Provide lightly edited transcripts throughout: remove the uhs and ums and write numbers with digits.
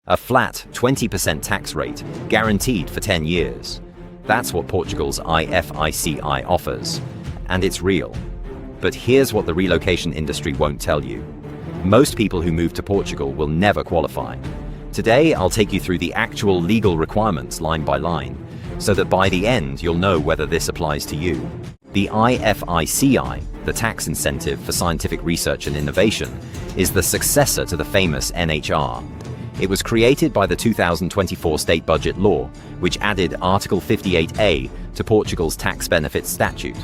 A flat 20% tax rate, guaranteed for 10 years. That's what Portugal's IFICI offers, and it's real. But here's what the relocation industry won't tell you. Most people who move to Portugal will never qualify. Today, I'll take you through the actual legal requirements line by line, so that by the end, you'll know whether this applies to you. The IFICI, the tax incentive for scientific research and innovation, is the successor to the famous NHR. It was created by the 2024 state budget law, which added Article 58A to Portugal's tax benefits statute.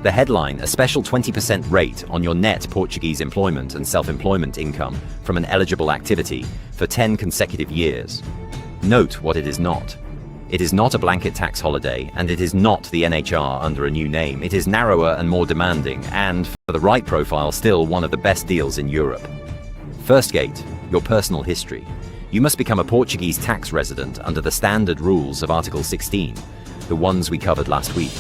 The headline, a special 20% rate on your net Portuguese employment and self-employment income from an eligible activity for 10 consecutive years. Note what it is not. It is not a blanket tax holiday, and it is not the NHR under a new name. It is narrower and more demanding, and, for the right profile, still one of the best deals in Europe. First gate, your personal history. You must become a Portuguese tax resident under the standard rules of Article 16, the ones we covered last week.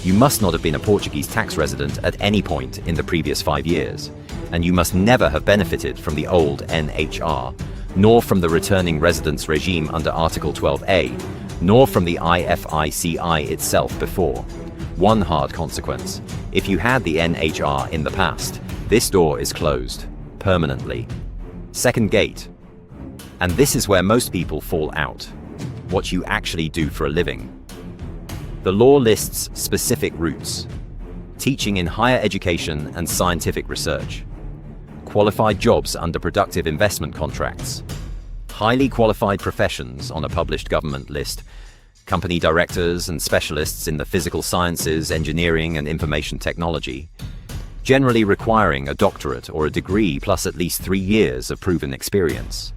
You must not have been a Portuguese tax resident at any point in the previous 5 years, and you must never have benefited from the old NHR, nor from the returning residence regime under Article 12A, nor from the IFICI itself before. One hard consequence: if you had the NHR in the past, this door is closed permanently. Second gate. And this is where most people fall out: what you actually do for a living. The law lists specific routes: teaching in higher education and scientific research, qualified jobs under productive investment contracts, highly qualified professions on a published government list, company directors and specialists in the physical sciences, engineering and information technology, generally requiring a doctorate or a degree plus at least 3 years of proven experience.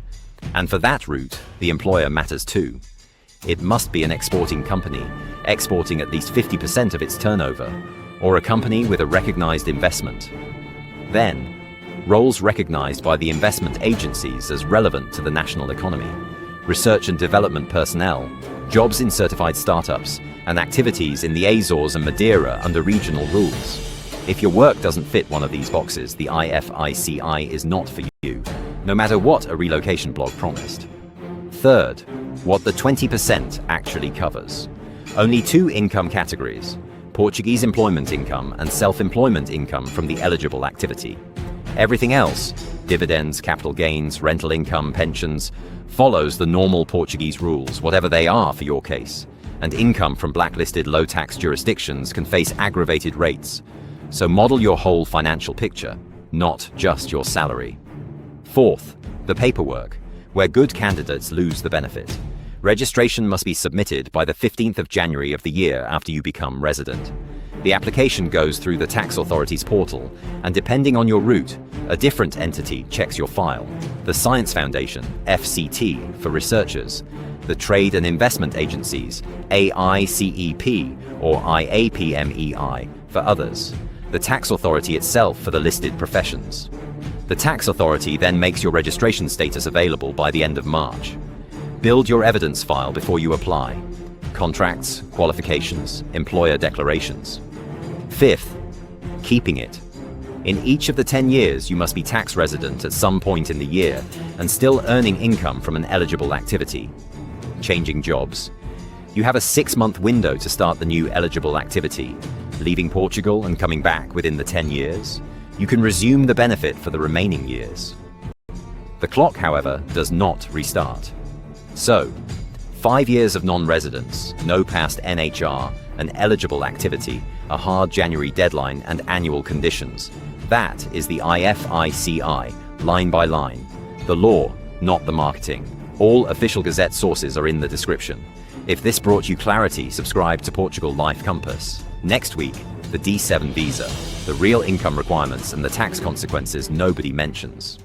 And for that route, the employer matters too. It must be an exporting company, exporting at least 50% of its turnover, or a company with a recognized investment. Then, roles recognized by the investment agencies as relevant to the national economy, research and development personnel, jobs in certified startups, and activities in the Azores and Madeira under regional rules. If your work doesn't fit one of these boxes, the IFICI is not for you, no matter what a relocation blog promised. Third, what the 20% actually covers. Only 2 income categories: Portuguese employment income and self-employment income from the eligible activity. Everything else, dividends, capital gains, rental income, pensions, follows the normal Portuguese rules, whatever they are for your case. And income from blacklisted low-tax jurisdictions can face aggravated rates. So model your whole financial picture, not just your salary. Fourth, the paperwork, where good candidates lose the benefit. Registration must be submitted by the 15th of January of the year after you become resident. The application goes through the tax authority's portal, and depending on your route, a different entity checks your file. The Science Foundation, FCT, for researchers, the Trade and Investment Agencies, AICEP or IAPMEI, for others, the tax authority itself for the listed professions. The tax authority then makes your registration status available by the end of March. Build your evidence file before you apply: contracts, qualifications, employer declarations. Fifth, keeping it. In each of the 10 years, you must be tax resident at some point in the year and still earning income from an eligible activity. Changing jobs. You have a 6-month window to start the new eligible activity. Leaving Portugal and coming back within the 10 years, you can resume the benefit for the remaining years. The clock, however, does not restart. So, 5 years of non-residence, no past NHR, an eligible activity, a hard January deadline and annual conditions. That is the IFICI, line by line. The law, not the marketing. All official Gazette sources are in the description. If this brought you clarity, subscribe to Portugal Life Compass. Next week, the D7 visa, the real income requirements and the tax consequences nobody mentions.